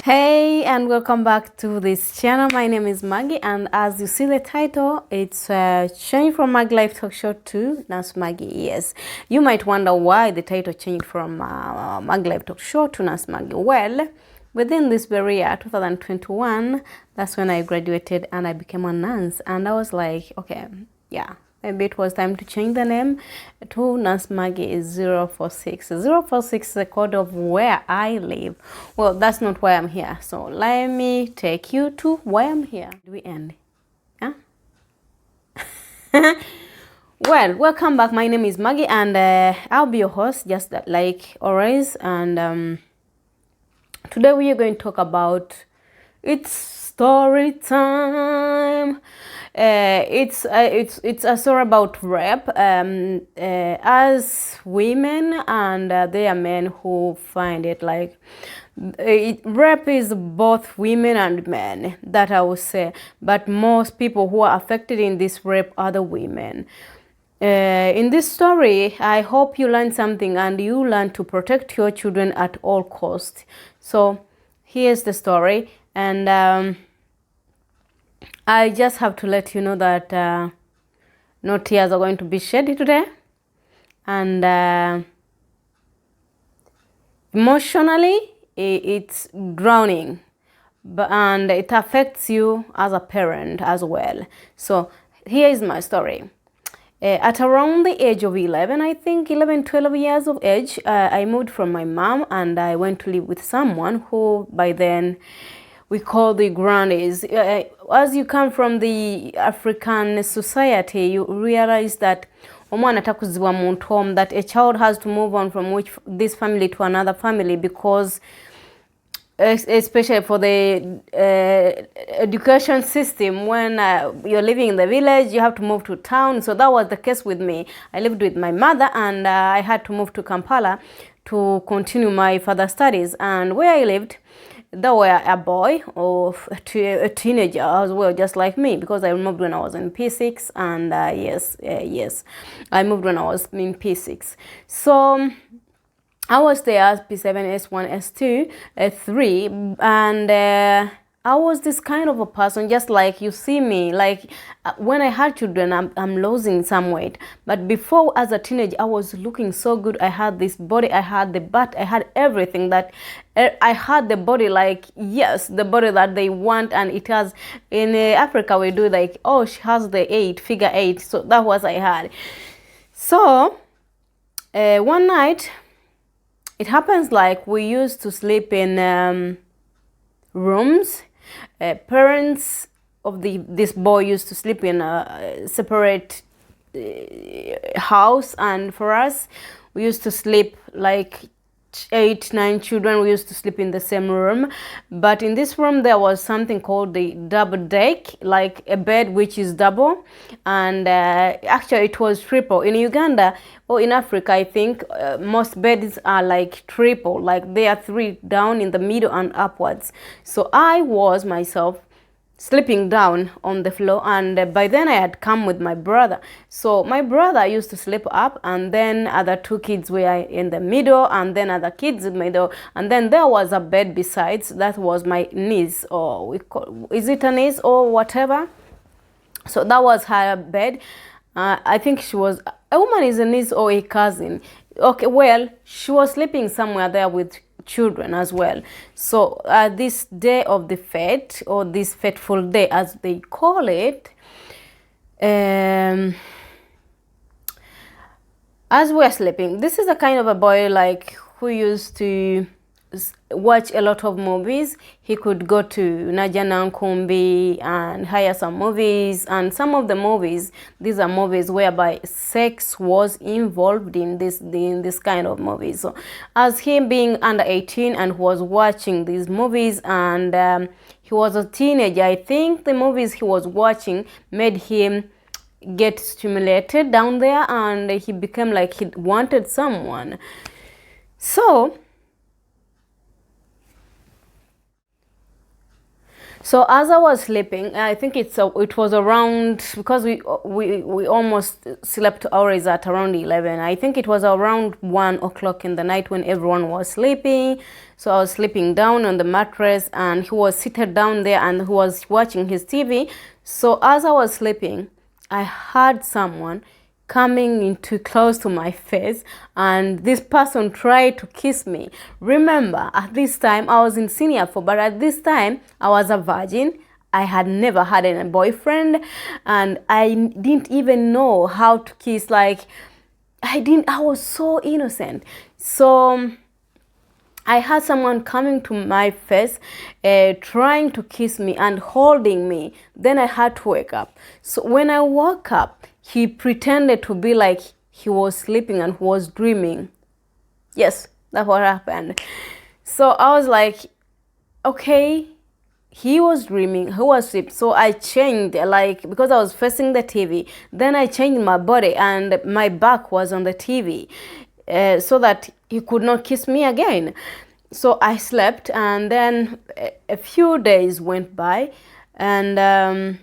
Hey, and welcome back to this channel. My name is Maggie, and as you see the title, it's changed from Maggie Life Talk Show to Nurse Maggie. Yes, you might wonder why the title changed from Maggie Life Talk Show to Nurse Maggie. Well, within this very year, 2021, that's when I graduated and I became a nurse, and I was like, okay, yeah, maybe it was time to change the name to Nurse Maggie 046. 046 is the code of where I live. Well, that's not why I'm here. So let me take you to why I'm here. Do we end? Yeah? Well, welcome back. My name is Maggie and I'll be your host just like always. And today we are going to talk about it's story time. It's a story about rape. As women and there are men who find it like rape is both women and men, that I would say. But most people who are affected in this rape are the women. In this story, I hope you learn something and you learn to protect your children at all costs. So here's the story, and I just have to let you know that no tears are going to be shed today, and emotionally it's drowning, and it affects you as a parent as well. So here is my story. At around the age of 11, I think 11, 12 years of age, I moved from my mom and I went to live with someone who by then we call the grannies. As you come from the African society, you realize that that a child has to move on from this family to another family, because especially for the education system, when you're living in the village, you have to move to town. So that was the case with me. I lived with my mother and I had to move to Kampala to continue my further studies. And where I lived, there were a boy or a teenager as well, just like me, because I moved when I was in P6, and yes, I moved when I was in P6. So I was there as P7, S1, S2, 3, and I was this kind of a person, just like you see me. Like when I had children, I'm losing some weight. But before, as a teenager, I was looking so good. I had this body, I had the butt, I had everything that I had the body, like, yes, the body that they want. And it has, in Africa, we do like, oh, she has the figure 8. So that was I had. So one night, it happens like we used to sleep in rooms. Parents of this boy used to sleep in a separate house, and for us, we used to sleep like 8, 9 children. We used to sleep in the same room, but in this room there was something called the double deck, like a bed which is double, and actually it was triple. In Uganda or in Africa, I think most beds are like triple, like they are 3 down in the middle and upwards. So I was myself sleeping down on the floor, and by then I had come with my brother. So my brother used to sleep up, and then other 2 kids were in the middle, and then other kids in the middle, and then there was a bed besides. That was my niece, or is it a niece or whatever? So that was her bed. I think she was a woman, is a niece or a cousin. Okay, well, she was sleeping somewhere there with children as well. So this day of the fete, or this fateful day as they call it, as we're sleeping, this is a kind of a boy like who used to watch a lot of movies. He could go to Najana Nkumbi and hire some movies, and some of the movies, these are movies whereby sex was involved in this kind of movies. So as him being under 18 and was watching these movies, and he was a teenager, I think the movies he was watching made him get stimulated down there, and he became like he wanted someone. So as I was sleeping, I think it was around, because we almost slept always at around 11. I think it was around 1 o'clock in the night when everyone was sleeping. So I was sleeping down on the mattress, and he was seated down there and he was watching his TV. So as I was sleeping, I heard someone coming into close to my face, and this person tried to kiss me. Remember, at this time I was in senior 4, but at this time I was a virgin. I had never had a boyfriend, and I didn't even know how to kiss. Like, I was so innocent. So I had someone coming to my face, trying to kiss me and holding me. Then I had to wake up. So when I woke up, he pretended to be like he was sleeping and was dreaming. Yes, that's what happened. So I was like, okay, he was dreaming, he was asleep. So I changed, like, because I was facing the TV. Then I changed my body and my back was on the TV, so that he could not kiss me again. So I slept, and then a few days went by, and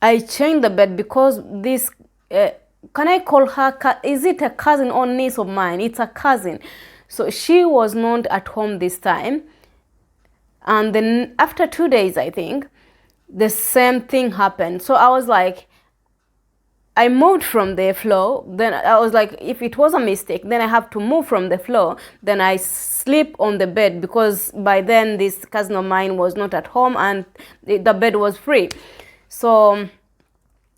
I changed the bed because this, can I call her, is it a cousin or niece of mine? It's a cousin. So she was not at home this time. And then after 2 days, I think, the same thing happened. So I was like, I moved from the floor. Then I was like, if it was a mistake, then I have to move from the floor. Then I sleep on the bed, because by then this cousin of mine was not at home and the bed was free. So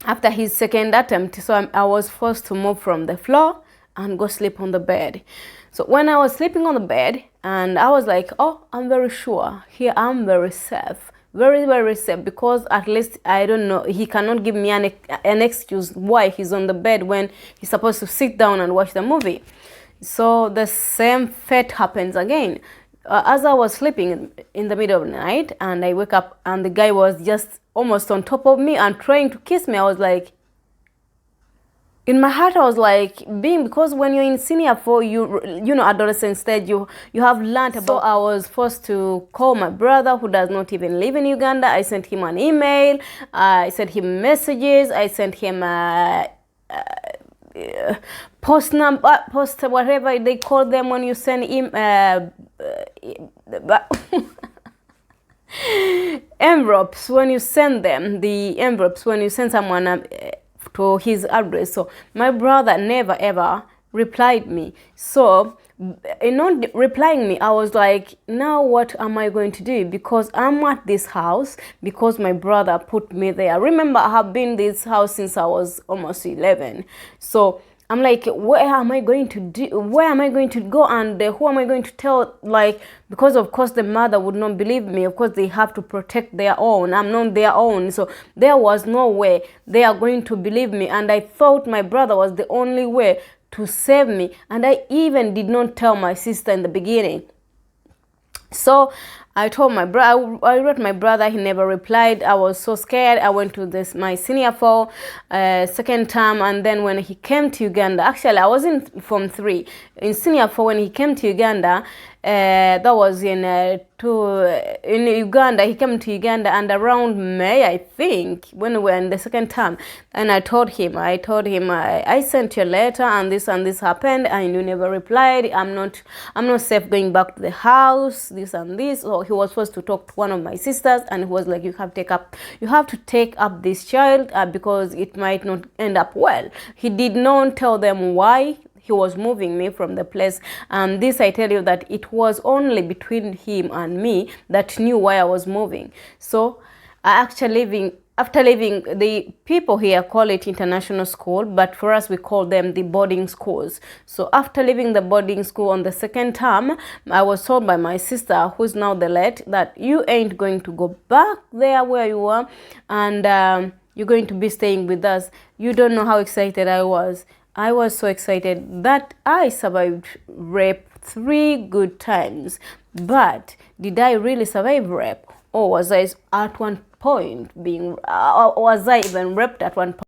after his second attempt, so I was forced to move from the floor and go sleep on the bed. So when I was sleeping on the bed, and I was like, oh, I'm very sure here I'm very safe, very, very safe, because at least, I don't know, he cannot give me an excuse why he's on the bed when he's supposed to sit down and watch the movie. So the same fate happens again. As I was sleeping in the middle of the night, and I wake up and the guy was just almost on top of me and trying to kiss me. I was like, in my heart, I was like, because when you're in senior 4, you know, adolescent stage, you have learned about. So I was forced to call my brother, who does not even live in Uganda. I sent him an email, I sent him messages, I sent him post number, post, whatever they call them when you send him envelopes, when you send them the envelopes, when you send someone to his address. So my brother never ever replied me. So in not replying me, I was like, now what am I going to do? Because I'm at this house because my brother put me there. Remember, I have been in this house since I was almost 11. So I'm like, where am I going to do? Where am I going to go? And who am I going to tell? Like, because of course the mother would not believe me. Of course they have to protect their own. I'm not their own. So there was no way they are going to believe me. And I thought my brother was the only way to save me. And I even did not tell my sister in the beginning. So I told my brother, I wrote my brother, he never replied. I was so scared. I went to my senior 4 second term, and then when he came to Uganda, actually I was in Form 3. In senior 4, when he came to Uganda, that was in Uganda, he came to Uganda, and around May, I think, when we were in the second term, and I told him, I sent you a letter, and this happened, and you never replied. I'm not safe going back to the house, this and this. So he was supposed to talk to one of my sisters, and he was like, you have to take up this child, because it might not end up well. He did not tell them why he was moving me from the place. And this, I tell you, that it was only between him and me that knew why I was moving. So after leaving, the people here call it international school, but for us we call them the boarding schools. So after leaving the boarding school on the second term, I was told by my sister, who's now the late, that you ain't going to go back there where you were, and you're going to be staying with us. You don't know how excited I was. I was so excited that I survived rape 3 good times. But did I really survive rape? Or was I at one point was I even raped at one point?